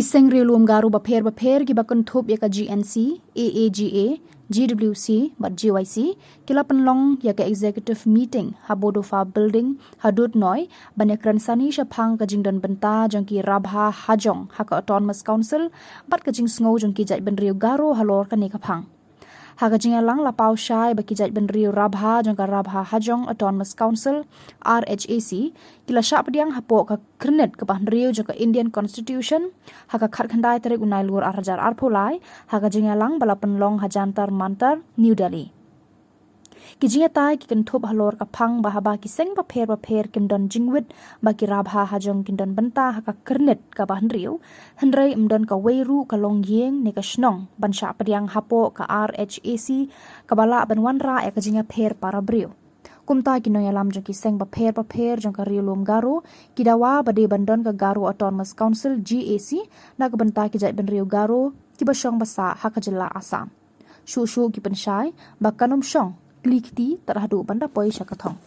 Kiseng rilum garu bapher ki bakun thup ya ka GNC, AAGA, GWC, bat GYC, kila penlong ya ka executive meeting habodofa building hadut noi banyak ransani syapang ka jingdan benta jangki rabha hajong haka autonomous council bat ka jing sngo jangki jai ben riu garu halor ka ne kapang. Haka jingalang lapau syai baki jait ben riu rabha jangka rabha hajong autonomous council RHAC kila syak pediang hapok ka krenet ke pan riu jangka Indian constitution haka khat khandai tarik unai luar arjar arpulai haka jingalang bala penlong hajantar mantar New Delhi. Kijinga tai ki kentup halor kapang bahaba kiseng paper kimdon jingwit baki rabha hajong kindon benta haka kernet ka bahan riu hendrai imdon ka weiru ka longyeng ne ka shnong ban sya pediang hapo ka RHAC kabala ban wanra ya kijinga per para briu kumta kinoy alam jong kiseng paper jong ka riu lom garu kidawa bade bandon ka garu autonomous council GAC na ka benta ki jait ben riu garu ki basyong basa haka jela Assam shu ki pensyai bakanom syong klikti terhadu banda poi syakathong.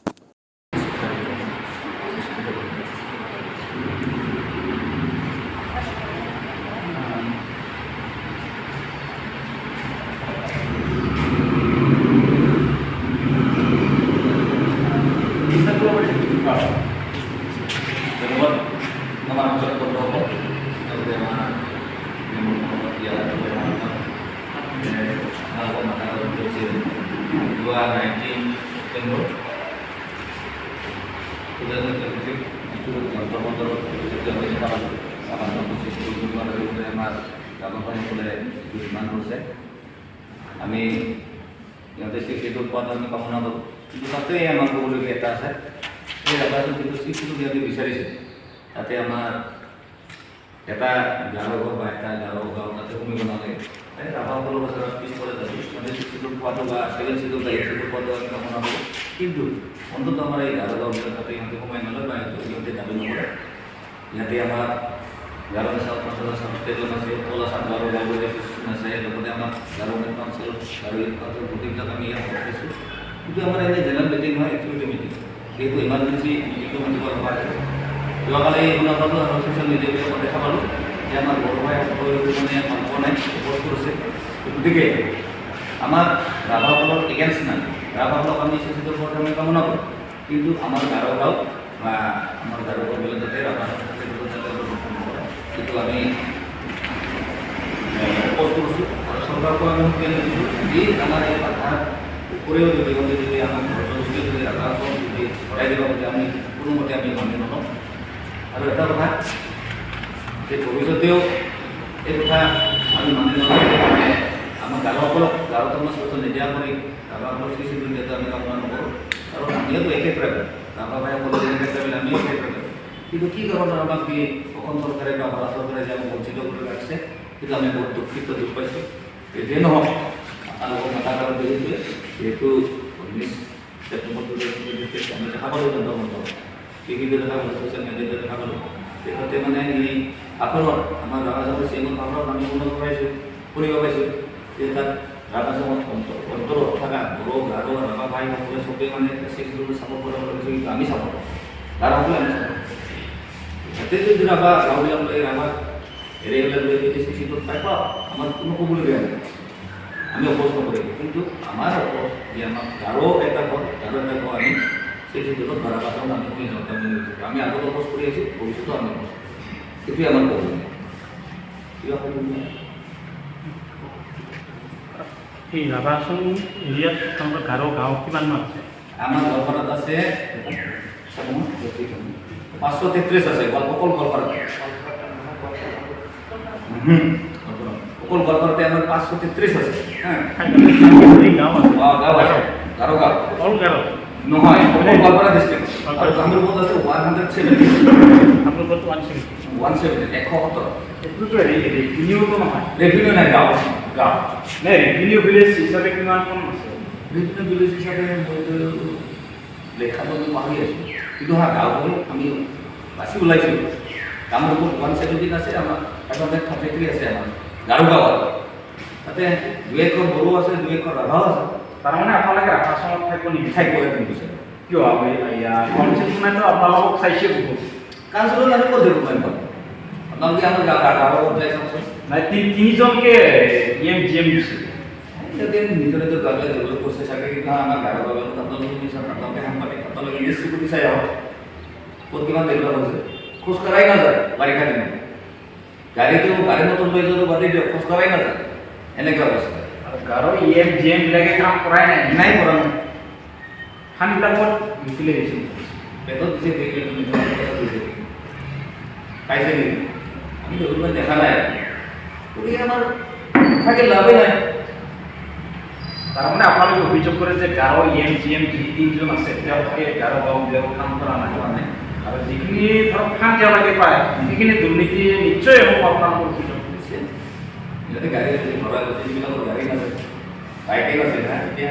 আমি ইয়াতে শিক্ষিত উৎপাদন কামনা কৰোঁ কিন্তু তাতে আমাৰ ক'বলগীয়া এটা আছে এই ৰাভাটো যিটো শিক্ষিত ইয়াতে বিচাৰিছে তাতে আমাৰ এটা গাঁৱৰ বা এটা গাঁও তাতে কমিব নালাগে এই ৰাভাসকলৰ ওচৰত পিছপৰে যাবি মানে শিক্ষিত উৎপাদন বা ছেকেণ্ড শিক্ষিত বা শিক্ষিত উৎপাদন আমি কামনা কৰোঁ কিন্তু অন্তত আমাৰ এই গাঁওবিলাক তাতে ইহঁতে সোমাই নলয় বা ইহঁতে দাবী নকৰে ইয়াতে আমাৰ গাঁৱৰ চাউল পঞ্চায়ত সাংস্কৃতিক আছে তলা চাউল গাঁৱৰ আছে লগতে আমাৰ গাঁৱৰ কাউন্সিল আৰু কাউন্সিল গোটেইবিলাক আমি ইয়াত পাইছোঁ কিন্তু আমাৰ এনে জেনেৰেল মিটিং হয় এক্সিকিউটিভ মিটিং যিহেতু ইমাৰ্জেঞ্চি মিটিংটো মাতিব লগা আছে যোৱাকালি ওলাবতো আৰু ছ'চিয়েল মিডিয়াবিলাকত দেখা পালোঁ যে আমাৰ বড়ো ভাই মানে মাতিব নাই পোষ্ট কৰিছে গতিকে আমাৰ ৰাভাসকলৰ এগেইনষ্ট নাই ৰাভাসকলক আমি চিচিটোৰ ওপৰত আমি কামনা কৰোঁ কিন্তু আমাৰ গাঁৱৰ গাঁও বা আমাৰ গাঁৱৰবিলাক যাতে ৰাভাসকলৰ itu kami post kursus सरकार को हम क्या दिसु ये हमारे पाठा पूरे जो जो हम प्रोजेक्ट जो रखा तो ये राइट बाबू আমি কোনো মতে আমি মানি নলওঁ আৰু এটা কথা যে ভৱিষ্যতেও এই কথা আমি মানি নলওঁ আমাৰ গাঁওসকলক গাঁৱত সচেতন নিদিয়া কৰি গাঁওসকলৰ সৃষ্টি যাতে আমি কামনা নকৰোঁ আৰু আমিতো একে প্ৰায় গাঁও ভাই সকলো যেনেকৈ ট্ৰেভেল আমি একে প্ৰায় কিন্তু কি ধৰণৰ আমাক কি অসম চৰকাৰে বা ভাৰত চৰকাৰে যে আমাক বঞ্চিত কৰি ৰাখিছে কিন্তু আমি বহুত দুঃখিত দুখ পাইছোঁ যিয়ে নহওক আপোনালোকক মাতা কৰাৰ বিৰুদ্ধে যিহেতু 19 ছেপ্টেম্বৰ 2023 আমি দেখা পালোঁ তন্ত্ৰ টিভিতে দেখা পালোঁ ছ'চিয়েল মিডিয়াতে দেখা পালোঁ তেখেতে মানে এই আখৰত আমাৰ ৰাভাজনৰ চিঙৰ আখৰত আমি উন্নত কৰাইছোঁ কৰিব পাইছোঁ যে তাত ৰাভাজনৰ অন্তৰত থকা বড়ো গাৰো ৰাভা ভাই সকলে চবেই মানে ছিক্সটো ছাপৰ্ট কৰিব লাগিছে কিন্তু আমি ছাপৰ্ট গাৰোসকলে আমি support Jadi itu apa kalau yang mulai ramah, regular diskusi itu apa? Amat kuno kubur dia. Kami opos kubur itu, amar opos dia mak garo eta kok ani, sisi itu berapa tahun kami punya contoh ini. Kami ada opos kubur itu, kubur itu kami opos. Itu yang amat kubur. Itu apa kubur? Iya, langsung lihat sampai garo gimana sih? Amat garo pada saya, semua seperti itu. 533 আছে অকল গলপাৰাতে অকল গলপাৰাতে আমাৰ 533 আছে হ্যাঁ গাঁও আছে গাঁও আছে গাঁও অল গাঁও নহয় অকল গলপাৰা ডিস্ট্ৰিক্ট আৰু কামৰূপত আছে 170 কামৰূপত 170 এটোতো ৰেভিনিউ তো নহয় ৰেভিনিউ নাই গাঁও নাই ৰেভিনিউ ভিলেজ হিচাপে কিমান কম আছে ৰেভিনিউ ভিলেজ হিচাপে মইতো লেখাটো পাহৰি আছোঁ কিন্তু গাঁওবোৰ আমি বাছি ওলাইছোঁ কামৰূপত 170 আছে আমাৰ 533 আছে আমাৰ গাঁৱত তাতে 2 একৰ বড়ো আছে 2 একৰ ৰাভাও আছে তাৰমানে আপোনালোকে ৰাভাসমত থাকিব নেকি থাকিব কিন্তু কিয় আমি কাউন্সিল শুনাইতো আপোনালোকক চাইছে বহুত কাউন্সিলত আমি ক'ত যাব পাৰিম আপোনালোকে আমাৰ গাঁৱৰ পঞ্চায়ত চাওকচোন নাই তিনিজনকে GM দিছে সিহঁতে নিজৰ নিজৰ গাঁৱলৈ ডেভেলপ কৰিছে চাগে কিন্তু আমাৰ গাঁৱৰ গাঁৱত আপোনালোকে নিশ্চয় আপোনালোকে সাংবাদিক আপোনালোকে নিশ্চয় কৰি চাই আহক ক'ত কিমান ডেভেলপ হৈছে খোজকাঢ়াই নাযায় বাৰিষা দিনত গাড়ী মটৰ লৈ যোৱাটো বাদেই দিয়ক খোজকাঢ়াই নাযায় এনেকুৱা অৱস্থা আৰু গাঁৱৰ GM বিলাকে কাম কৰাই নাই নাই কৰা নাই খানবিলাকত বিকিলে দিছিল বেতন দিছে দিছে পাইছে নেকি আমি ডেভেলপমেণ্ট দেখা নাই গতিকে আমাৰ থাকে লাভেই নাই তাৰমানে আপোনালোকে অভিযোগ কৰে যে গাঁৱৰ GM যি তিনিজন আছে তেওঁলোকে গাঁৱৰ গাঁওবিলাকত কাম কৰা নাই আৰু যিখিনি ধৰক ফাণ্ড তেওঁলোকে পায় সেইখিনি দুৰ্নীতি নিশ্চয় হ'ব আপোনালোকৰ অভিযোগ কৰিছে সিহঁতে গাড়ী ভৰা গৈছে যিবিলাকৰ গাড়ী নাছে বাইকে আছে না এতিয়া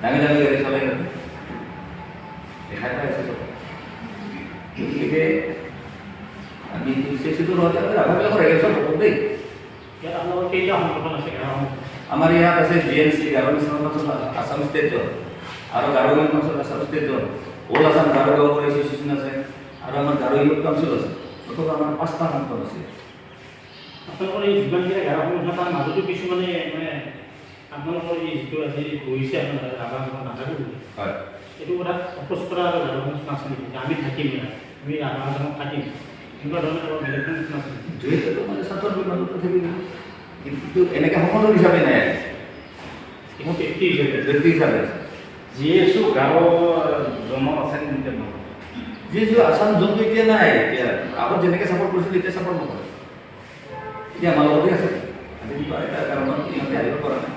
দামী দামী গাড়ী চলাই নাছে দেখাই পাই আছে চব গতিকে আমি চেচিটো নহওঁতে ৰাভাবিলাকৰ এগেঞ্চত হ'ব দেই ইয়াত আপোনালোকৰ কেইটা সংগঠন আছে গাঁৱৰ আমাৰ ইয়াত আছে GNC গাঁও নেশ্যনেল কাউন্সিল আসাম ষ্টেট জোন আৰু গাঁও ইউথ কাউন্সিল আসাম ষ্টেট জোন অল আসাম গাঁও গাঁও এছ'চিয়েশ্যন আছে আৰু আমাৰ গাঁও ইউথ কাউন্সিল আছে মুঠতে আমাৰ 5টা সংগঠন আছে আপোনালোকৰ এই যিমানকেইটা গাঁৱৰ সংগঠন তাৰ মাজতো কিছুমানে মানে আপোনালোকৰ এই যিটো আজি গৈছে আপোনাৰ ৰাভা সংগঠন নাথাকোঁ বুলি হয় এইটো কথা অপোজ কৰা আৰু গাঁৱৰ সংগঠন আছে নেকি আমি থাকিম ইয়াত আমি ৰাভা সংগঠন থাকিম এনেকুৱা ধৰণৰ অলপ বেলেগ সংগঠন আছে নেকি যিহেতু মানে ছাত্ৰৰ বিভাগত থাকিব কিন্তু এনেকৈ সংগঠন হিচাপে নাই এইটো ব্যক্তি হিচাপে ব্যক্তি হিচাপে আছে GSO গাঁৱৰ জমা আছে নেকি যি আসাম জোনটো এতিয়া নাই এতিয়া আগত যেনেকৈ ছাপৰ্ট কৰিছিল এতিয়া ছাপৰ্ট নকৰে এতিয়া আমাৰ লগতে আছে আজি কিবা এটা কাৰণত ইহঁতে আহিব পৰা নাই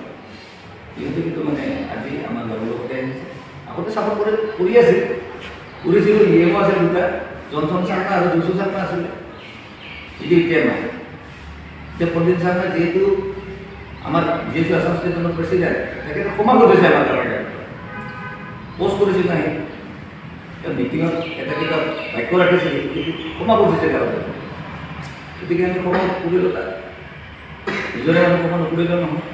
ইহঁতে কিন্তু মানে আজি আমাৰ গাঁৱৰ লগতে আহিছে আগতে ছাপৰ্ট কৰি আছিল কৰিছিল EMO আছিল দুটা জনচন শৰ্মা আৰু যোশু শৰ্মা আছিলে এতিয়া নাই এতিয়া পণ্ডিত শৰ্মা যিহেতু আমাৰ GSO আসাম ষ্টেট জোনৰ প্ৰেচিডেণ্ট তেখেতে ক্ষমা কৰিছে আমাৰ গাঁৱতে পোষ্ট কৰিছিল নাই মিটিঙত এটা কিবা বাক্য ৰাখিছিল ক্ষমা কৰিছে গাঁৱতে গতিকে আমি ক্ষমা কৰিলোঁ তাত নিজৰে আমি ক্ষমা নকৰিলেও নহয়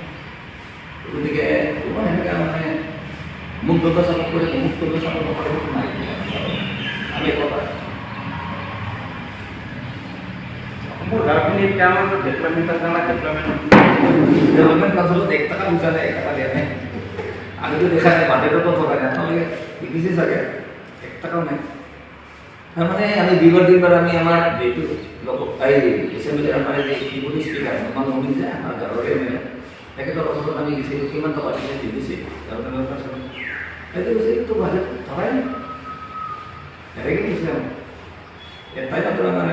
গতিকে ইমান এনেকৈ মানে মোক দণ্ড চাপৰ্ট কৰে মোক দণ্ড চাপৰ্ট নকৰে নাই আমি কথা মোৰ গাঁওখিনি এতিয়া আমাৰ ডেভেলপমেণ্টৰ কাৰণে ডেভেলপমেণ্ট কাউন্সিলত 1 টকা পইচা নাই 1 টকা দিয়া নাই আমিতো দেখা নাই বাজেটতো থকা নাই আপোনালোকে দেখিছে চাগে 1 টকাও নাই তাৰমানে আমি দিনবাৰ আমি আমাৰ যিটো এছেম্বলিৰ আমাৰ যে ডিপুটি স্পীকাৰ নোমান নবীন যে আমাৰ গাঁৱৰে মানে তেখেতৰ ওচৰত আমি গৈছিলোঁ কিমান টকা দিছে সেইটো কৈছে কিন্তু বাজেট থকাই নাই এনেকৈ কৈছে এটাই মাত্ৰ আমাৰ